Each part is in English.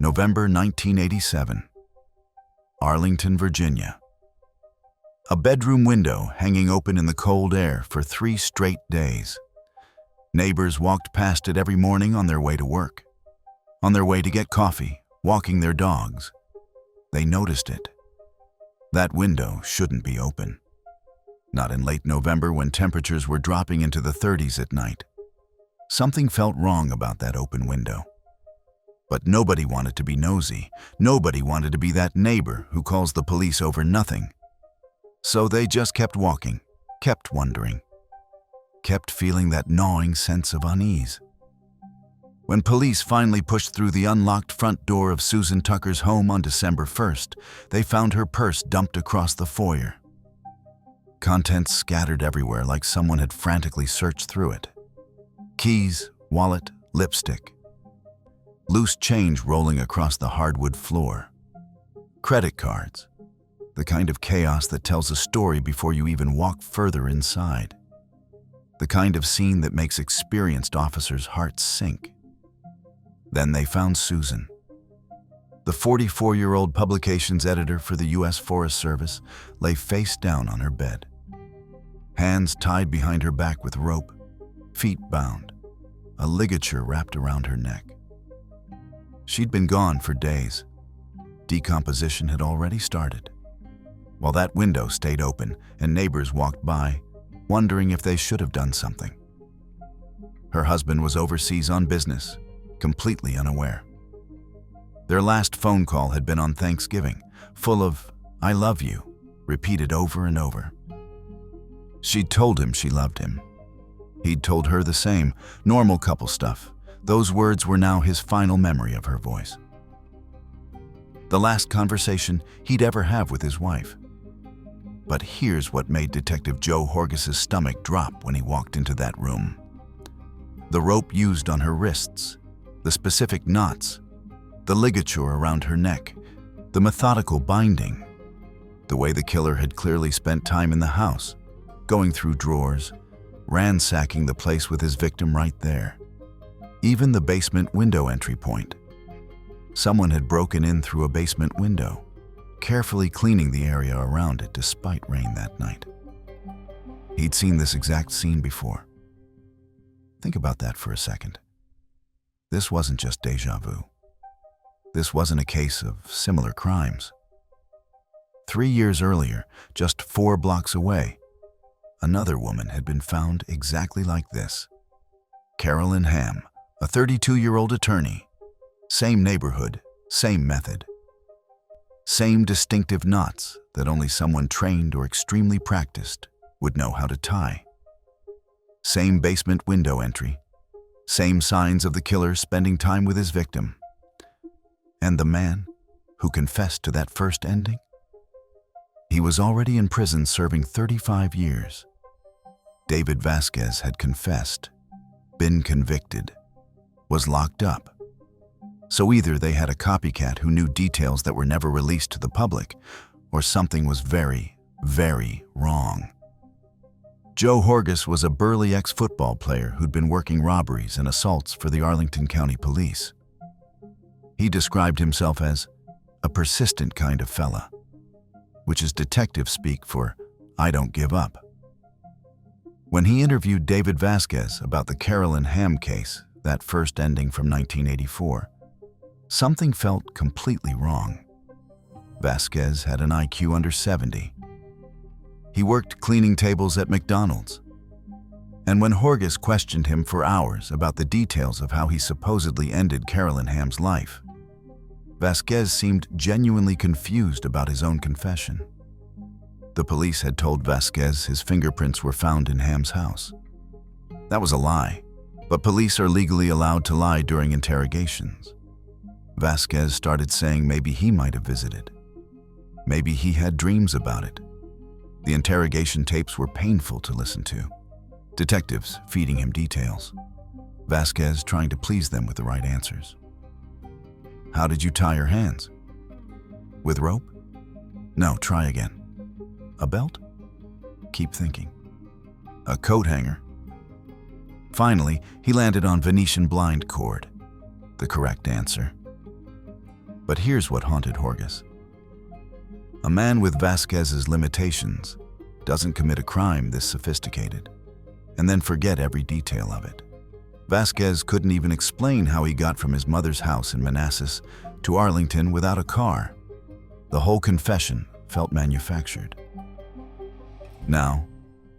November 1987. Arlington, Virginia. A bedroom window hanging open in the cold air for 3 straight days. Neighbors walked past it every morning on their way to work, on their way to get coffee, walking their dogs. They noticed it. That window shouldn't be open. Not in late November when temperatures were dropping into the 30s at night. Something felt wrong about that open window. But nobody wanted to be nosy. Nobody wanted to be that neighbor who calls the police over nothing. So they just kept walking, kept wondering, kept feeling that gnawing sense of unease. When police finally pushed through the unlocked front door of Susan Tucker's home on December 1st, they found her purse dumped across the foyer. Contents scattered everywhere like someone had frantically searched through it. Keys, wallet, lipstick. Loose change rolling across the hardwood floor. Credit cards. The kind of chaos that tells a story before you even walk further inside. The kind of scene that makes experienced officers' hearts sink. Then they found Susan. The 44-year-old publications editor for the U.S. Forest Service lay face down on her bed. Hands tied behind her back with rope, feet bound, a ligature wrapped around her neck. She'd been gone for days. Decomposition had already started. While that window stayed open and neighbors walked by, wondering if they should have done something. Her husband was overseas on business, completely unaware. Their last phone call had been on Thanksgiving, full of "I love you," repeated over and over. She'd told him she loved him. He'd told her the same, normal couple stuff. Those words were now his final memory of her voice. The last conversation he'd ever have with his wife. But here's what made Detective Joe Horgis's stomach drop when he walked into that room. The rope used on her wrists, the specific knots, the ligature around her neck, the methodical binding, the way the killer had clearly spent time in the house, going through drawers, ransacking the place with his victim right there. Even the basement window entry point. Someone had broken in through a basement window, carefully cleaning the area around it despite rain that night. He'd seen this exact scene before. Think about that for a second. This wasn't just deja vu. This wasn't a case of similar crimes. 3 years earlier, just 4 blocks away, another woman had been found exactly like this. Carolyn Ham, a 32-year-old attorney. Same neighborhood, same method. Same distinctive knots that only someone trained or extremely practiced would know how to tie. Same basement window entry. Same signs of the killer spending time with his victim. And the man who confessed to that first ending? He was already in prison serving 35 years. David Vasquez had confessed, been convicted, was locked up. So either they had a copycat who knew details that were never released to the public, or something was very, very wrong. Joe Horgis was a burly ex-football player who'd been working robberies and assaults for the Arlington County Police. He described himself as a persistent kind of fella, which is detective speak for "I don't give up." When he interviewed David Vasquez about the Carolyn Ham case, that first ending from 1984, something felt completely wrong. Vasquez had an IQ under 70. He worked cleaning tables at McDonald's. And when Horgis questioned him for hours about the details of how he supposedly ended Carolyn Ham's life, Vasquez seemed genuinely confused about his own confession. The police had told Vasquez his fingerprints were found in Ham's house. That was a lie, but police are legally allowed to lie during interrogations. Vasquez started saying maybe he might have visited. Maybe he had dreams about it. The interrogation tapes were painful to listen to. Detectives feeding him details. Vasquez trying to please them with the right answers. How did you tie your hands? With rope? No, try again. A belt? Keep thinking. A coat hanger? Finally, he landed on Venetian blind cord, the correct answer. But here's what haunted Horgus. A man with Vasquez's limitations doesn't commit a crime this sophisticated and then forget every detail of it. Vasquez couldn't even explain how he got from his mother's house in Manassas to Arlington without a car. The whole confession felt manufactured. Now,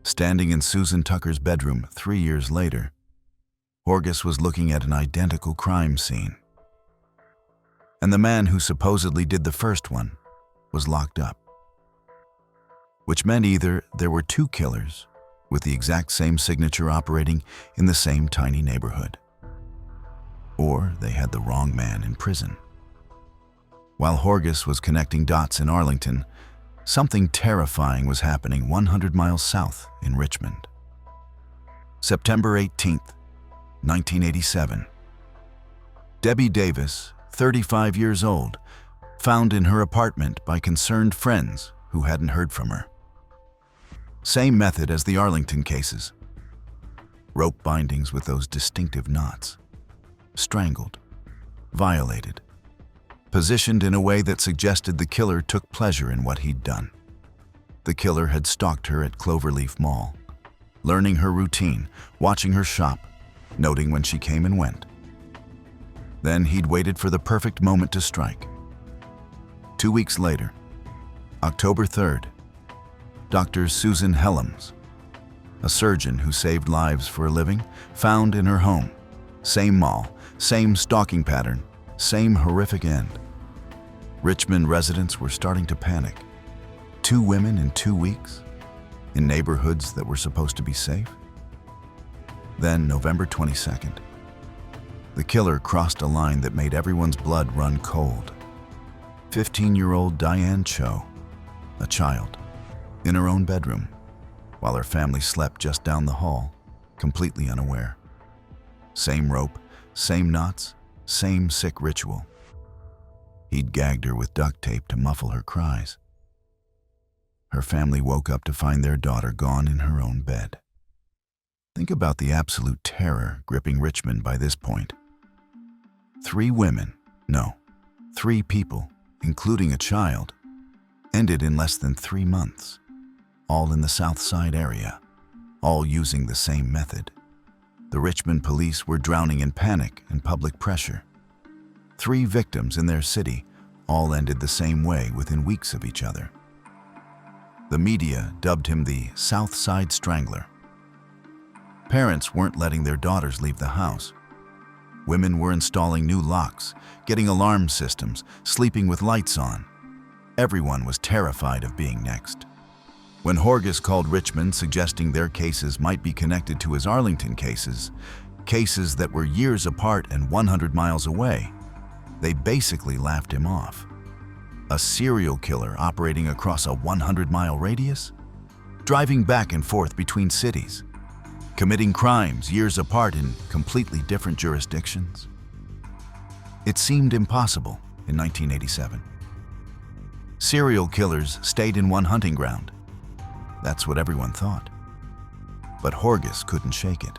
standing in Susan Tucker's bedroom 3 years later, Horgus was looking at an identical crime scene. And the man who supposedly did the first one was locked up. Which meant either there were two killers with the exact same signature operating in the same tiny neighborhood, or they had the wrong man in prison. While Horgus was connecting dots in Arlington, something terrifying was happening 100 miles south in Richmond. September 18th, 1987. Debbie Davis, 35 years old, found in her apartment by concerned friends who hadn't heard from her. Same method as the Arlington cases. Rope bindings with those distinctive knots. Strangled. Violated. Positioned in a way that suggested the killer took pleasure in what he'd done. The killer had stalked her at Cloverleaf Mall, learning her routine, watching her shop, noting when she came and went. Then he'd waited for the perfect moment to strike. 2 weeks later, October 3rd, Dr. Susan Helms, a surgeon who saved lives for a living, found in her home. Same mall, same stalking pattern, same horrific end. Richmond residents were starting to panic. 2 women in 2 weeks? In neighborhoods that were supposed to be safe? Then, November 22nd, the killer crossed a line that made everyone's blood run cold. 15-year-old Diane Cho, a child, in her own bedroom, while her family slept just down the hall, completely unaware. Same rope, same knots, same sick ritual. He'd gagged her with duct tape to muffle her cries. Her family woke up to find their daughter gone in her own bed. Think about the absolute terror gripping Richmond by this point. 3 women, no, 3 people, including a child, ended in less than 3 months, all in the South Side area, all using the same method. The Richmond police were drowning in panic and public pressure. 3 victims in their city all ended the same way within weeks of each other. The media dubbed him the South Side Strangler. Parents weren't letting their daughters leave the house. Women were installing new locks, getting alarm systems, sleeping with lights on. Everyone was terrified of being next. When Horgus called Richmond suggesting their cases might be connected to his Arlington cases that were years apart and 100 miles away, they basically laughed him off. A serial killer operating across a 100-mile radius? Driving back and forth between cities? Committing crimes years apart in completely different jurisdictions? It seemed impossible in 1987. Serial killers stayed in one hunting ground. That's what everyone thought. But Horgus couldn't shake it.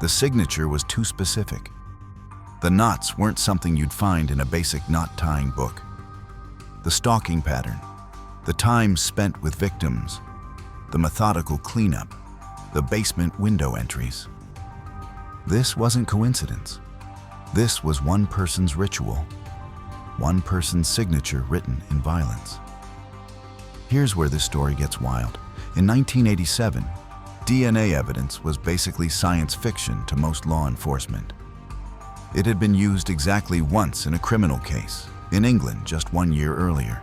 The signature was too specific. The knots weren't something you'd find in a basic knot-tying book. The stalking pattern, the time spent with victims, the methodical cleanup, the basement window entries. This wasn't coincidence. This was one person's ritual, one person's signature written in violence. Here's where this story gets wild. In 1987, DNA evidence was basically science fiction to most law enforcement. It had been used exactly once in a criminal case, in England just 1 year earlier.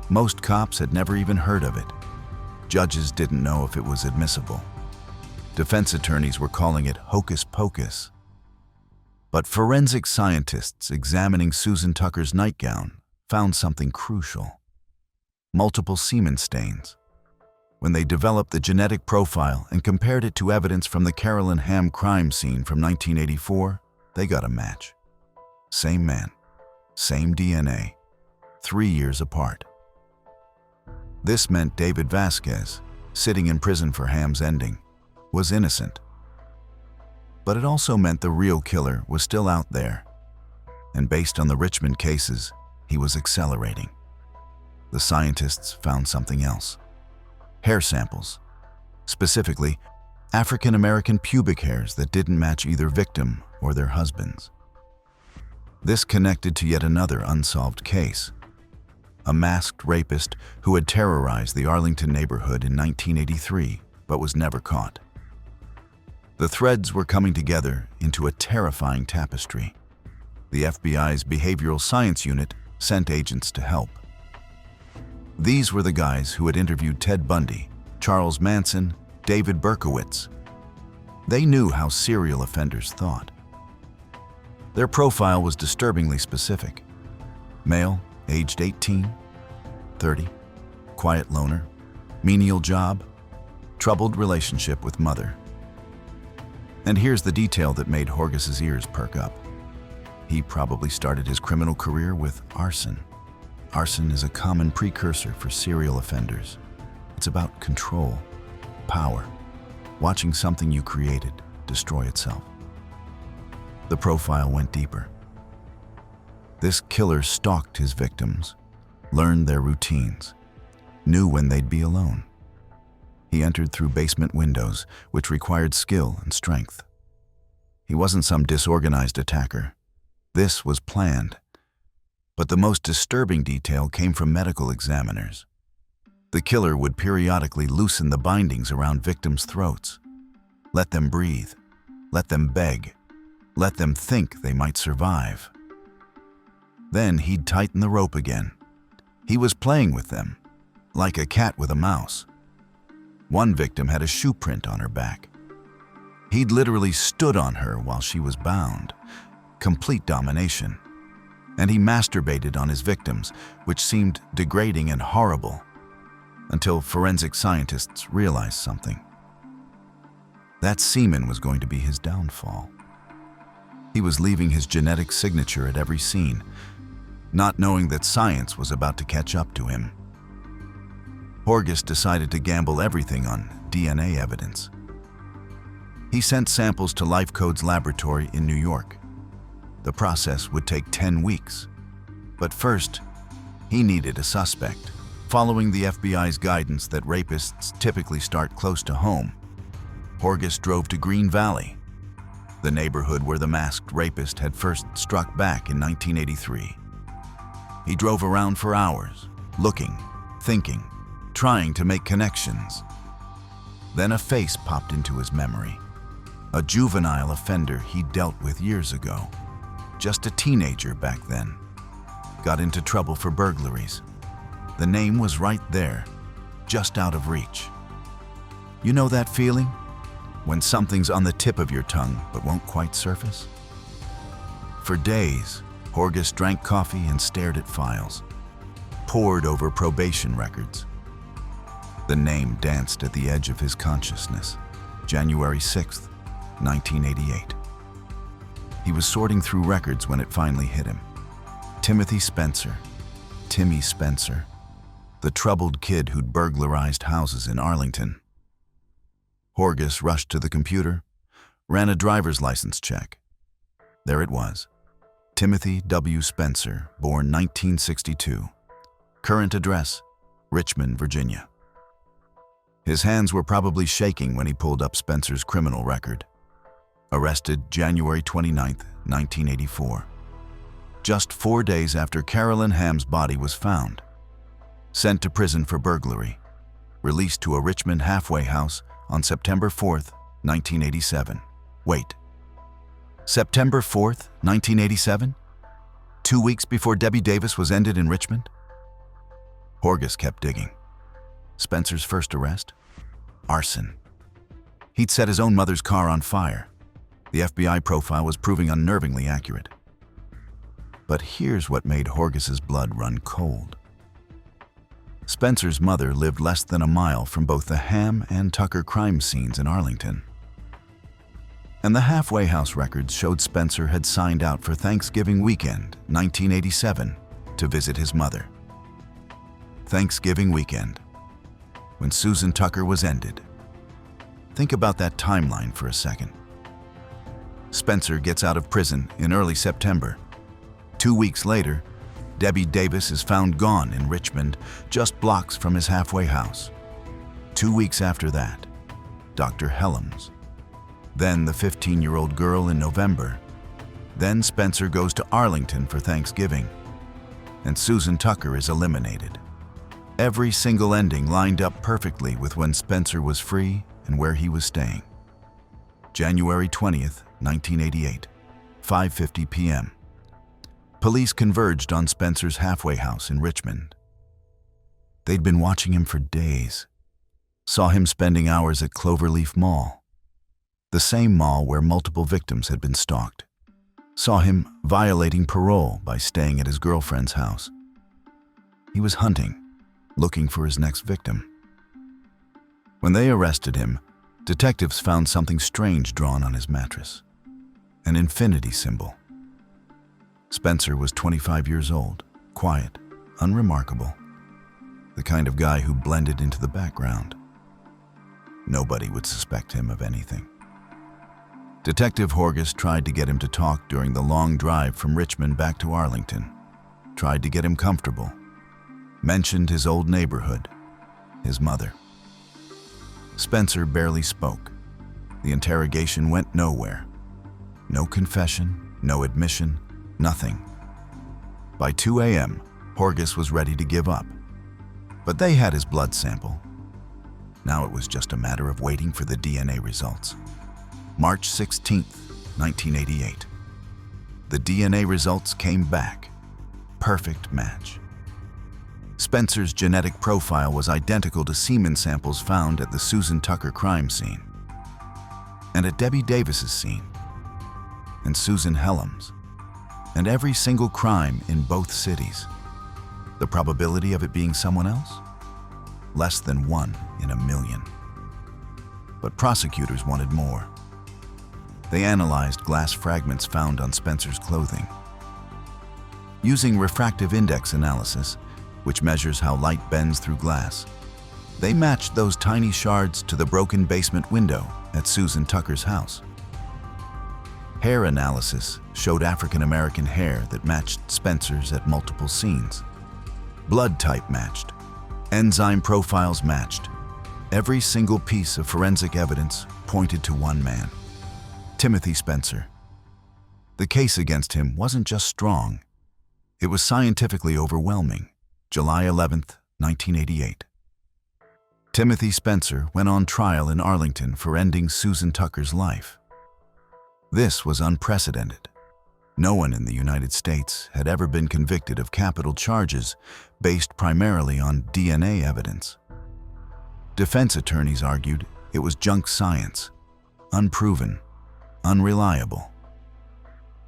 Most cops had never even heard of it. Judges didn't know if it was admissible. Defense attorneys were calling it hocus pocus. But forensic scientists examining Susan Tucker's nightgown found something crucial. Multiple semen stains. When they developed the genetic profile and compared it to evidence from the Carolyn Hamm crime scene from 1984, they got a match. Same man, same DNA, 3 years apart. This meant David Vasquez, sitting in prison for Hamm's ending, was innocent. But it also meant the real killer was still out there, And based on the Richmond cases, he was accelerating. The scientists found something else. Hair samples. Specifically, African American pubic hairs that didn't match either victim or their husbands. This connected to yet another unsolved case. A masked rapist who had terrorized the Arlington neighborhood in 1983, but was never caught. The threads were coming together into a terrifying tapestry. The FBI's Behavioral Science Unit sent agents to help. These were the guys who had interviewed Ted Bundy, Charles Manson, David Berkowitz. They knew how serial offenders thought. Their profile was disturbingly specific. Male, aged 18, 30, quiet loner, menial job, troubled relationship with mother. And here's the detail that made Horgis's ears perk up. He probably started his criminal career with arson. Arson is a common precursor for serial offenders. It's about control, power, watching something you created destroy itself. The profile went deeper. This killer stalked his victims, learned their routines, knew when they'd be alone. He entered through basement windows, which required skill and strength. He wasn't some disorganized attacker. This was planned. But the most disturbing detail came from medical examiners. The killer would periodically loosen the bindings around victims' throats. Let them breathe. Let them beg. Let them think they might survive. Then he'd tighten the rope again. He was playing with them, like a cat with a mouse. One victim had a shoe print on her back. He'd literally stood on her while she was bound. Complete domination. And he masturbated on his victims, which seemed degrading and horrible, until forensic scientists realized something. That semen was going to be his downfall. He was leaving his genetic signature at every scene, not knowing that science was about to catch up to him. Horgis decided to gamble everything on DNA evidence. He sent samples to Life Code's laboratory in New York. The process would take 10 weeks. But first, he needed a suspect. Following the FBI's guidance that rapists typically start close to home, Horgis drove to Green Valley, the neighborhood where the masked rapist had first struck back in 1983. He drove around for hours, looking, thinking, trying to make connections. Then a face popped into his memory. A juvenile offender he dealt with years ago. Just a teenager back then. Got into trouble for burglaries. The name was right there, just out of reach. You know that feeling? When something's on the tip of your tongue but won't quite surface? For days, Horgis drank coffee and stared at files, pored over probation records. The name danced at the edge of his consciousness. January 6th, 1988. He was sorting through records when it finally hit him. Timothy Spencer, Timmy Spencer, the troubled kid who'd burglarized houses in Arlington. Horgis rushed to the computer, ran a driver's license check. There it was. Timothy W. Spencer, born 1962. Current address, Richmond, Virginia. His hands were probably shaking when he pulled up Spencer's criminal record. Arrested January 29, 1984. Just 4 days after Carolyn Hamm's body was found. Sent to prison for burglary. Released to a Richmond halfway house on September 4th, 1987. Wait. September 4th, 1987? 2 weeks before Debbie Davis was ended in Richmond? Horgis kept digging. Spencer's first arrest? Arson. He'd set his own mother's car on fire. The FBI profile was proving unnervingly accurate. But here's what made Horgis's blood run cold. Spencer's mother lived less than a mile from both the Hamm and Tucker crime scenes in Arlington. And the halfway house records showed Spencer had signed out for Thanksgiving weekend, 1987, to visit his mother. Thanksgiving weekend, when Susan Tucker was ended. Think about that timeline for a second. Spencer gets out of prison in early September. 2 weeks later, Debbie Davis is found gone in Richmond, just blocks from his halfway house. 2 weeks after that, Dr. Helms. Then the 15-year-old girl in November. Then Spencer goes to Arlington for Thanksgiving. And Susan Tucker is eliminated. Every single ending lined up perfectly with when Spencer was free and where he was staying. January 20th, 1988, 5:50 p.m. Police converged on Spencer's halfway house in Richmond. They'd been watching him for days. Saw him spending hours at Cloverleaf Mall, the same mall where multiple victims had been stalked. Saw him violating parole by staying at his girlfriend's house. He was hunting, looking for his next victim. When they arrested him, detectives found something strange drawn on his mattress, an infinity symbol. Spencer was 25 years old, quiet, unremarkable, the kind of guy who blended into the background. Nobody would suspect him of anything. Detective Horgus tried to get him to talk during the long drive from Richmond back to Arlington, tried to get him comfortable, mentioned his old neighborhood, his mother. Spencer barely spoke. The interrogation went nowhere. No confession, no admission, nothing. By 2 a.m., Horgus was ready to give up. But they had his blood sample. Now it was just a matter of waiting for the DNA results. March 16th, 1988. The DNA results came back. Perfect match. Spencer's genetic profile was identical to semen samples found at the Susan Tucker crime scene, and at Debbie Davis's scene, and Susan Helms, and every single crime in both cities. The probability of it being someone else? Less than 1 in a million. But prosecutors wanted more. They analyzed glass fragments found on Spencer's clothing. Using refractive index analysis, which measures how light bends through glass, they matched those tiny shards to the broken basement window at Susan Tucker's house. Hair analysis showed African-American hair that matched Spencer's at multiple scenes. Blood type matched. Enzyme profiles matched. Every single piece of forensic evidence pointed to one man, Timothy Spencer. The case against him wasn't just strong, it was scientifically overwhelming. July 11th, 1988. Timothy Spencer went on trial in Arlington for ending Susan Tucker's life. This was unprecedented. No one in the United States had ever been convicted of capital charges based primarily on DNA evidence. Defense attorneys argued it was junk science, unproven, unreliable.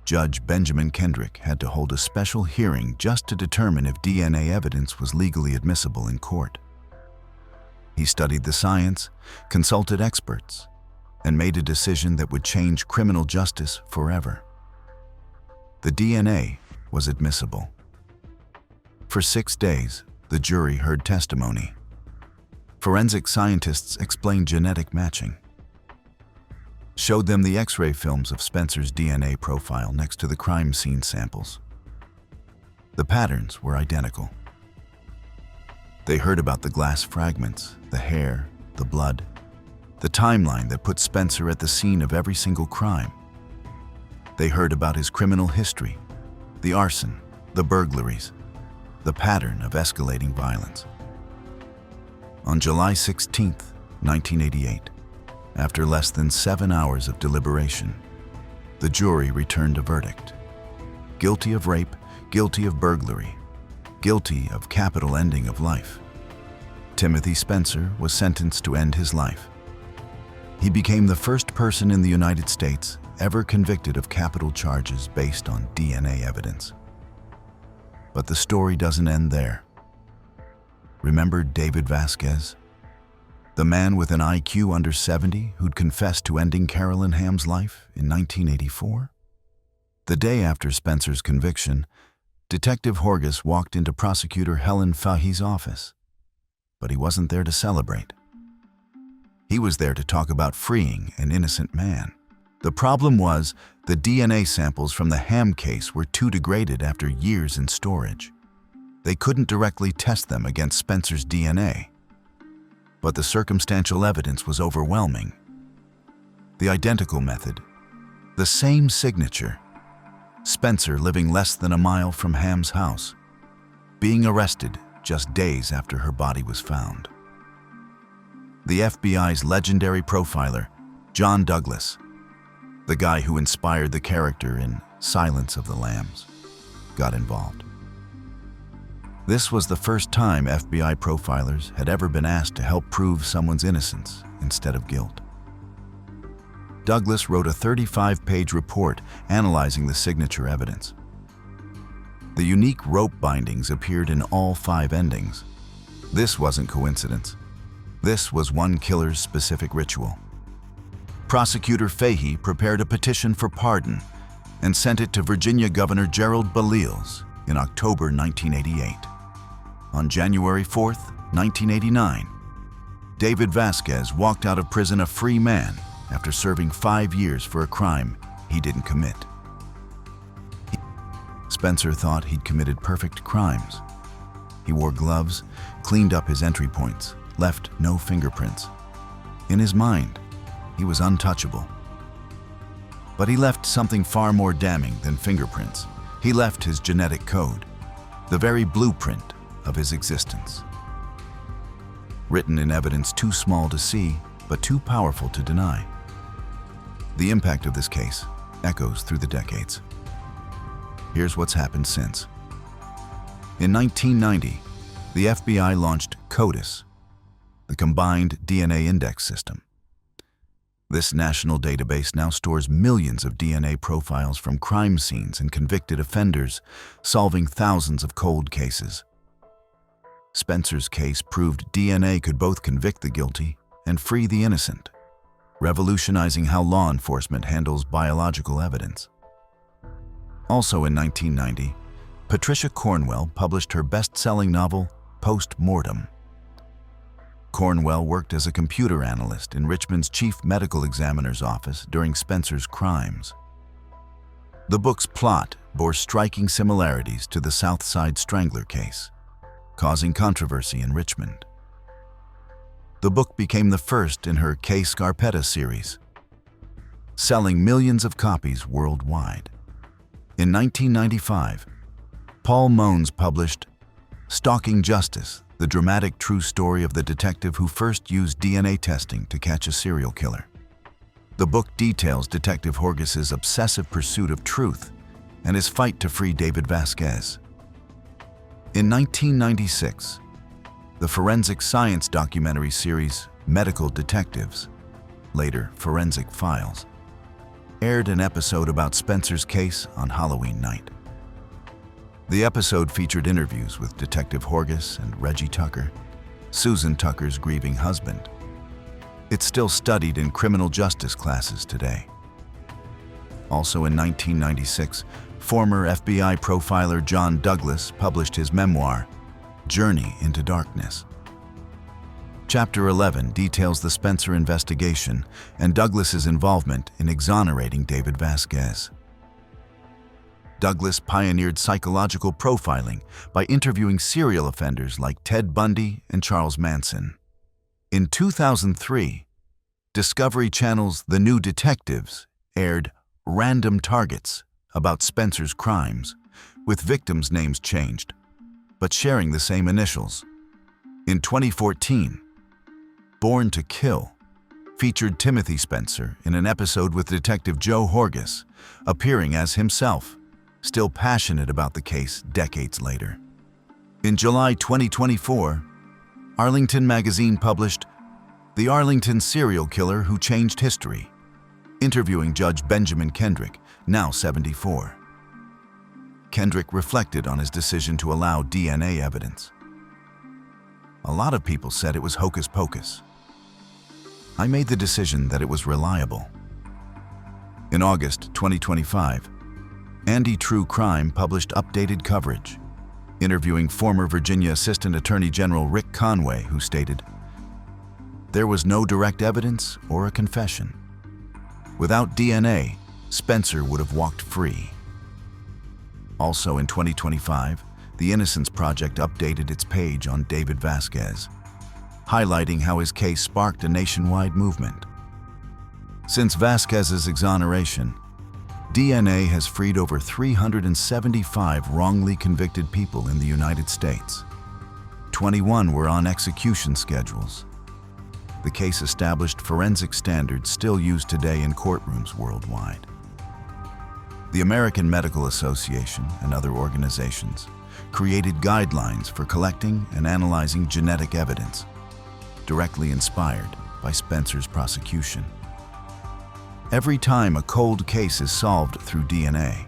Judge Benjamin Kendrick had to hold a special hearing just to determine if DNA evidence was legally admissible in court. He studied the science, consulted experts, and made a decision that would change criminal justice forever. The DNA was admissible. For 6 days, the jury heard testimony. Forensic scientists explained genetic matching, showed them the X-ray films of Spencer's DNA profile next to the crime scene samples. The patterns were identical. They heard about the glass fragments, the hair, the blood, the timeline that put Spencer at the scene of every single crime. They heard about his criminal history, the arson, the burglaries, the pattern of escalating violence. On July 16th, 1988, after less than 7 hours of deliberation, the jury returned a verdict. Guilty of rape, guilty of burglary, guilty of capital ending of life. Timothy Spencer was sentenced to end his life. He became the first person in the United States ever convicted of capital charges based on DNA evidence. But the story doesn't end there. Remember David Vasquez? The man with an IQ under 70 who'd confessed to ending Carolyn Hamm's life in 1984? The day after Spencer's conviction, Detective Horgus walked into Prosecutor Helen Fahey's office. But he wasn't there to celebrate. He was there to talk about freeing an innocent man. The problem was the DNA samples from the Ham case were too degraded after years in storage. They couldn't directly test them against Spencer's DNA. But the circumstantial evidence was overwhelming. The identical method, the same signature, Spencer living less than a mile from Ham's house, being arrested just days after her body was found. The FBI's legendary profiler, John Douglas, the guy who inspired the character in Silence of the Lambs, got involved. This was the first time FBI profilers had ever been asked to help prove someone's innocence instead of guilt. Douglas wrote a 35-page report analyzing the signature evidence. The unique rope bindings appeared in all 5 endings. This wasn't coincidence. This was one killer's specific ritual. Prosecutor Fahey prepared a petition for pardon and sent it to Virginia Governor Gerald Baliles in October 1988. On January 4, 1989, David Vasquez walked out of prison a free man after serving 5 years for a crime he didn't commit. Spencer thought he'd committed perfect crimes. He wore gloves, cleaned up his entry points, left no fingerprints. In his mind, he was untouchable. But he left something far more damning than fingerprints. He left his genetic code, the very blueprint of his existence. Written in evidence too small to see, but too powerful to deny. The impact of this case echoes through the decades. Here's what's happened since. In 1990, the FBI launched CODIS, the Combined DNA Index System. This national database now stores millions of DNA profiles from crime scenes and convicted offenders, solving thousands of cold cases. Spencer's case proved DNA could both convict the guilty and free the innocent, revolutionizing how law enforcement handles biological evidence. Also in 1990, Patricia Cornwell published her best-selling novel, Post Mortem. Cornwell worked as a computer analyst in Richmond's chief medical examiner's office during Spencer's crimes. The book's plot bore striking similarities to the South Side Strangler case, causing controversy in Richmond. The book became the first in her K. Scarpetta series, selling millions of copies worldwide. In 1995, Paul Mones published Stalking Justice, the dramatic true story of the detective who first used DNA testing to catch a serial killer. The book details Detective Horgis's obsessive pursuit of truth and his fight to free David Vasquez. In 1996, the forensic science documentary series Medical Detectives, later Forensic Files, aired an episode about Spencer's case on Halloween night. The episode featured interviews with Detective Horgis and Reggie Tucker, Susan Tucker's grieving husband. It's still studied in criminal justice classes today. Also in 1996, former FBI profiler John Douglas published his memoir, Journey into Darkness. Chapter 11 details the Spencer investigation and Douglas's involvement in exonerating David Vasquez. Douglas pioneered psychological profiling by interviewing serial offenders like Ted Bundy and Charles Manson. In 2003, Discovery Channel's The New Detectives aired Random Targets about Spencer's crimes, with victims' names changed, but sharing the same initials. In 2014, Born to Kill featured Timothy Spencer in an episode with Detective Joe Horgis, appearing as himself, still passionate about the case decades later. In July 2024, Arlington Magazine published The Arlington Serial Killer Who Changed History, interviewing Judge Benjamin Kendrick, now 74. Kendrick reflected on his decision to allow DNA evidence. A lot of people said it was hocus pocus. I made the decision that it was reliable. In August 2025, Andy True Crime published updated coverage, interviewing former Virginia Assistant Attorney General Rick Conway, who stated, "There was no direct evidence or a confession. Without DNA, Spencer would have walked free. Also in 2025, the Innocence Project updated its page on David Vasquez, highlighting how his case sparked a nationwide movement. Since Vasquez's exoneration, DNA has freed over 375 wrongly convicted people in the United States. 21 were on execution schedules. The case established forensic standards still used today in courtrooms worldwide. The American Medical Association and other organizations created guidelines for collecting and analyzing genetic evidence, directly inspired by Spencer's prosecution. Every time a cold case is solved through DNA,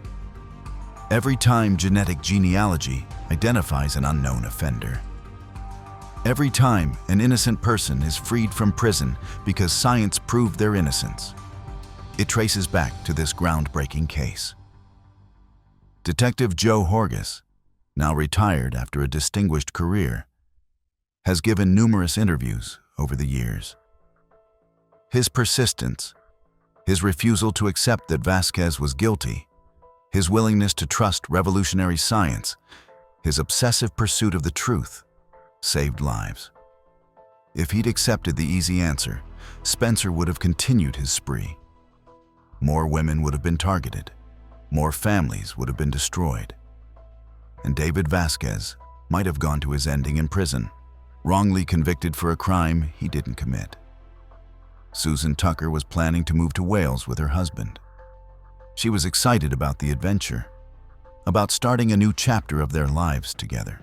every time genetic genealogy identifies an unknown offender, every time an innocent person is freed from prison because science proved their innocence, it traces back to this groundbreaking case. Detective Joe Horgus, now retired after a distinguished career, has given numerous interviews over the years. His persistence, his refusal to accept that Vasquez was guilty, his willingness to trust revolutionary science, his obsessive pursuit of the truth, saved lives. If he'd accepted the easy answer, Spencer would have continued his spree. More women would have been targeted, more families would have been destroyed, and David Vasquez might have gone to his ending in prison, wrongly convicted for a crime he didn't commit. Susan Tucker was planning to move to Wales with her husband. She was excited about the adventure, about starting a new chapter of their lives together.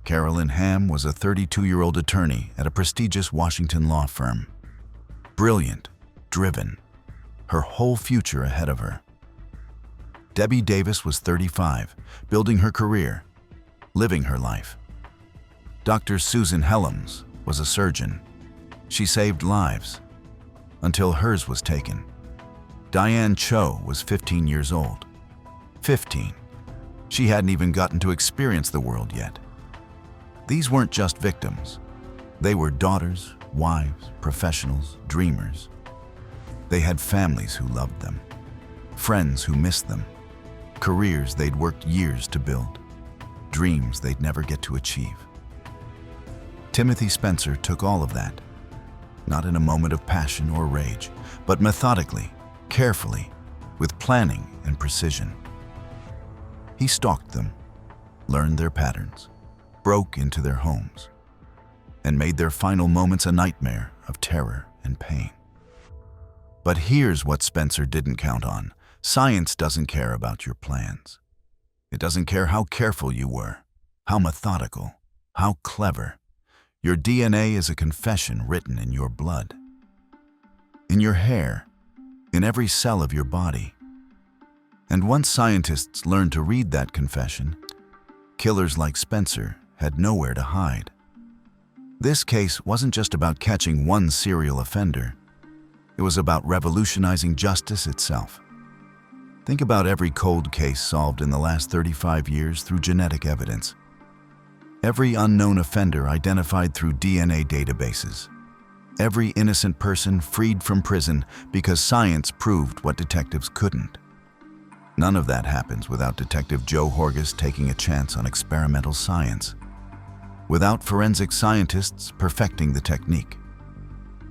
Carolyn Ham was a 32-year-old attorney at a prestigious Washington law firm. Brilliant, driven, her whole future ahead of her. Debbie Davis was 35, building her career, living her life. Dr. Susan Helms was a surgeon. She saved lives, until hers was taken. Diane Cho was 15 years old. 15. She hadn't even gotten to experience the world yet. These weren't just victims. They were daughters, wives, professionals, dreamers. They had families who loved them, friends who missed them, careers they'd worked years to build, dreams they'd never get to achieve. Timothy Spencer took all of that, not in a moment of passion or rage, but methodically, carefully, with planning and precision. He stalked them, learned their patterns, broke into their homes, and made their final moments a nightmare of terror and pain. But here's what Spencer didn't count on. Science doesn't care about your plans. It doesn't care how careful you were, how methodical, how clever. Your DNA is a confession written in your blood, in your hair, in every cell of your body. And once scientists learned to read that confession, killers like Spencer had nowhere to hide. This case wasn't just about catching one serial offender. It was about revolutionizing justice itself. Think about every cold case solved in the last 35 years through genetic evidence. Every unknown offender identified through DNA databases. Every innocent person freed from prison because science proved what detectives couldn't. None of that happens without Detective Joe Horgus taking a chance on experimental science, without forensic scientists perfecting the technique,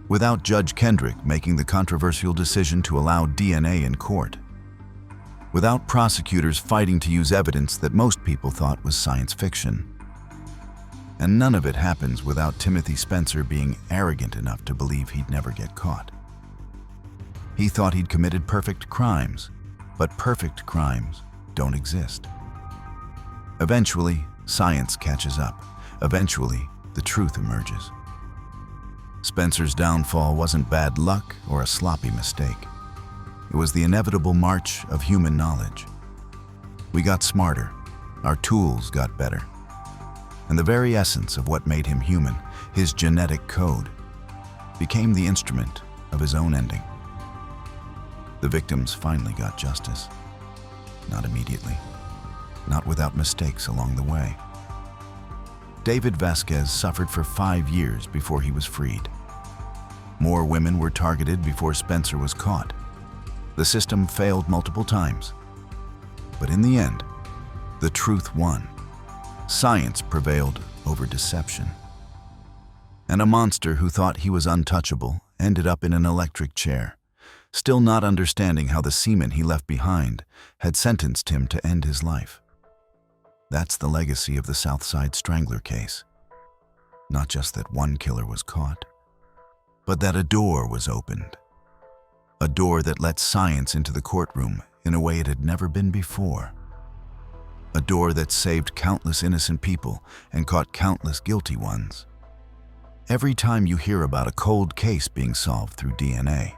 without Judge Kendrick making the controversial decision to allow DNA in court, without prosecutors fighting to use evidence that most people thought was science fiction. And none of it happens without Timothy Spencer being arrogant enough to believe he'd never get caught. He thought he'd committed perfect crimes, but perfect crimes don't exist. Eventually, science catches up. Eventually, the truth emerges. Spencer's downfall wasn't bad luck or a sloppy mistake. It was the inevitable march of human knowledge. We got smarter, our tools got better, and the very essence of what made him human, his genetic code, became the instrument of his own ending. The victims finally got justice. Not immediately, not without mistakes along the way. David Vasquez suffered for 5 years before he was freed. More women were targeted before Spencer was caught. The system failed multiple times. But in the end, the truth won. Science prevailed over deception. And a monster who thought he was untouchable ended up in an electric chair, still not understanding how the semen he left behind had sentenced him to end his life. That's the legacy of the Southside Strangler case. Not just that one killer was caught, but that a door was opened. A door that let science into the courtroom in a way it had never been before. A door that saved countless innocent people and caught countless guilty ones. Every time you hear about a cold case being solved through DNA,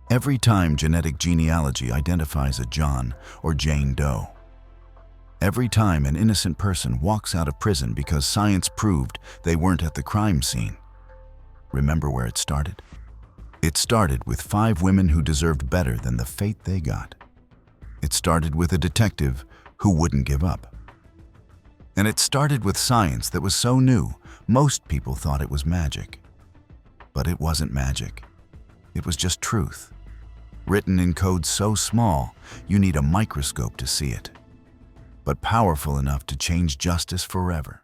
every time genetic genealogy identifies a John or Jane Doe, every time an innocent person walks out of prison because science proved they weren't at the crime scene, remember where it started? It started with 5 women who deserved better than the fate they got. It started with a detective who wouldn't give up. And it started with science that was so new, most people thought it was magic. But it wasn't magic. It was just truth, written in code so small you need a microscope to see it, but powerful enough to change justice forever.